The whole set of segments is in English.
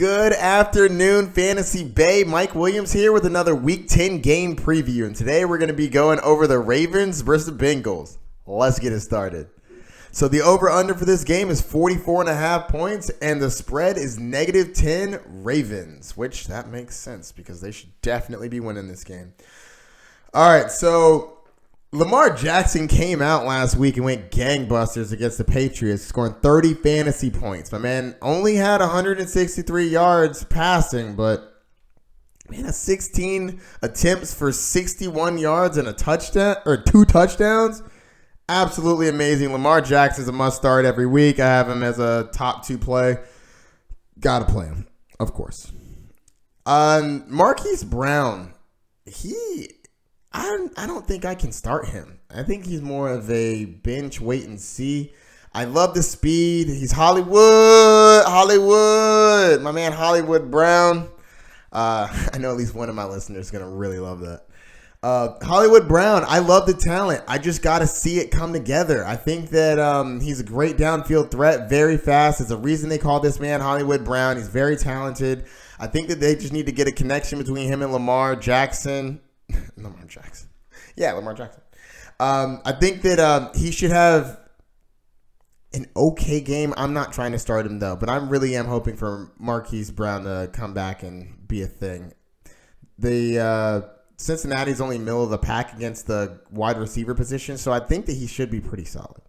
Good afternoon, Fantasy Bay. Mike Williams here with another Week 10 game preview. And today we're going to be going over the Ravens versus the Bengals. Let's get it started. So the over-under for this game is 44.5 points, and the spread is -10 Ravens, which that makes sense because they should definitely be winning this game. All right, so Lamar Jackson came out last week and went gangbusters against the Patriots, scoring 30 fantasy points. My man only had 163 yards passing, but man, 16 attempts for 61 yards and a touchdown or 2 touchdowns. Absolutely amazing. Lamar Jackson's a must start every week. I have him as a top 2 play. Gotta play him, of course. Marquise Brown, I don't think I can start him. I think he's more of a bench wait and see. I love the speed. He's Hollywood. My man Hollywood Brown. I know at least one of my listeners is going to really love that. Hollywood Brown, I love the talent. I just got to see it come together. I think that he's a great downfield threat, very fast. There's a reason they call this man Hollywood Brown. He's very talented. I think that they just need to get a connection between him and Lamar Jackson. Lamar Jackson. I think that he should have an okay game. I'm not trying to start him, though, but I really am hoping for Marquise Brown to come back and be a thing. The Cincinnati's only middle of the pack against the wide receiver position, so I think that he should be pretty solid.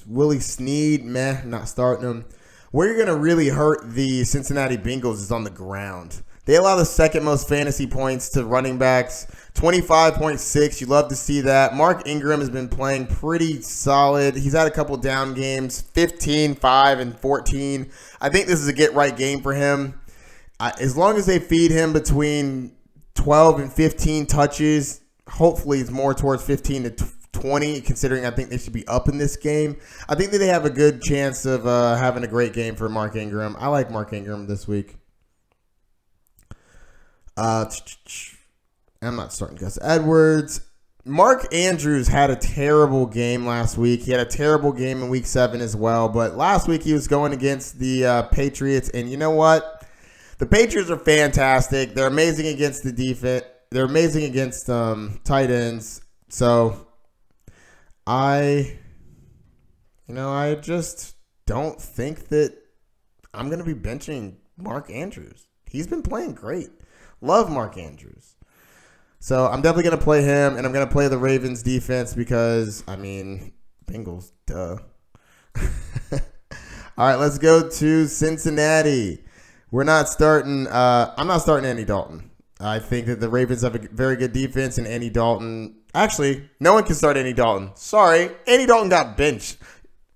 Willie Snead, not starting him. Where you're going to really hurt the Cincinnati Bengals is on the ground. They allow the second most fantasy points to running backs, 25.6. You love to see that. Mark Ingram has been playing pretty solid. He's had a couple down games, 15, 5, and 14. I think this is a get-right game for him. As long as they feed him between 12 and 15 touches, hopefully it's more towards 15 to 20, considering I think they should be up in this game. I think that they have a good chance of having a great game for Mark Ingram. I like Mark Ingram this week. I'm not starting Gus Edwards. Mark Andrews had a terrible game last week. He had a terrible game in Week 7 as well. But last week he was going against the Patriots. And you know what? The Patriots are fantastic. They're amazing against the defense. They're amazing against tight ends. So I just don't think that I'm going to be benching Mark Andrews. He's been playing great. Love Mark Andrews. So I'm definitely going to play him, and I'm going to play the Ravens defense because, Bengals, duh. All right, let's go to Cincinnati. I'm not starting Andy Dalton. I think that the Ravens have a very good defense, and Andy Dalton. Actually, no one can start Andy Dalton. Sorry, Andy Dalton got benched.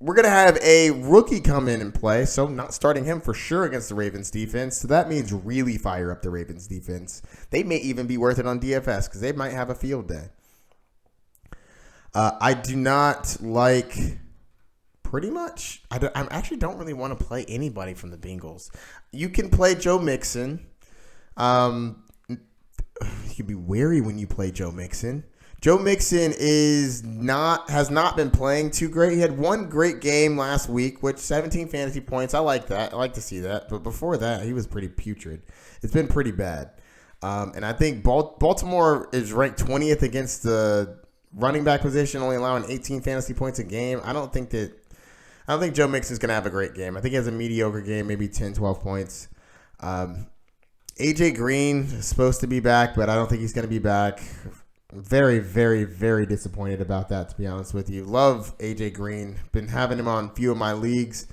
We're going to have a rookie come in and play, so not starting him for sure against the Ravens defense. So that means really fire up the Ravens defense. They may even be worth it on DFS because they might have a field day. I do not like pretty much. I actually don't really want to play anybody from the Bengals. You can play Joe Mixon. You can be wary when you play Joe Mixon. Joe Mixon has not been playing too great. He had one great game last week, which 17 fantasy points. I like that. I like to see that. But before that, he was pretty putrid. It's been pretty bad. And I think Baltimore is ranked 20th against the running back position, only allowing 18 fantasy points a game. I don't think Joe Mixon's going to have a great game. I think he has a mediocre game, maybe 10, 12 points. AJ Green is supposed to be back, but I don't think he's going to be back. Very, very, very disappointed about that, to be honest with you. Love AJ Green. Been having him on a few of my leagues.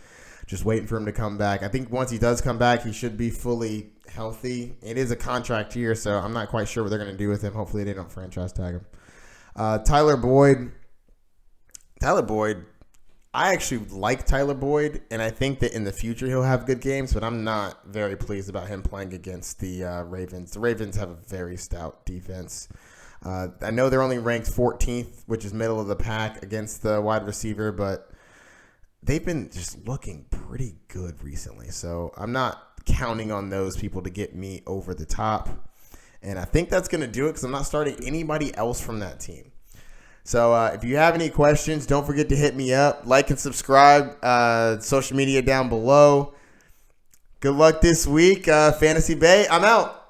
Just waiting for him to come back. I think once he does come back, he should be fully healthy. It is a contract year, so I'm not quite sure what they're going to do with him. Hopefully they don't franchise tag him. Tyler Boyd, I actually like Tyler Boyd, and I think that in the future he'll have good games, but I'm not very pleased about him playing against the Ravens. The Ravens have a very stout defense. I know they're only ranked 14th, which is middle of the pack against the wide receiver, but they've been just looking pretty good recently. So I'm not counting on those people to get me over the top. And I think that's going to do it because I'm not starting anybody else from that team. So if you have any questions, don't forget to hit me up. Like and subscribe. Social media down below. Good luck this week. Fantasy Bay, I'm out.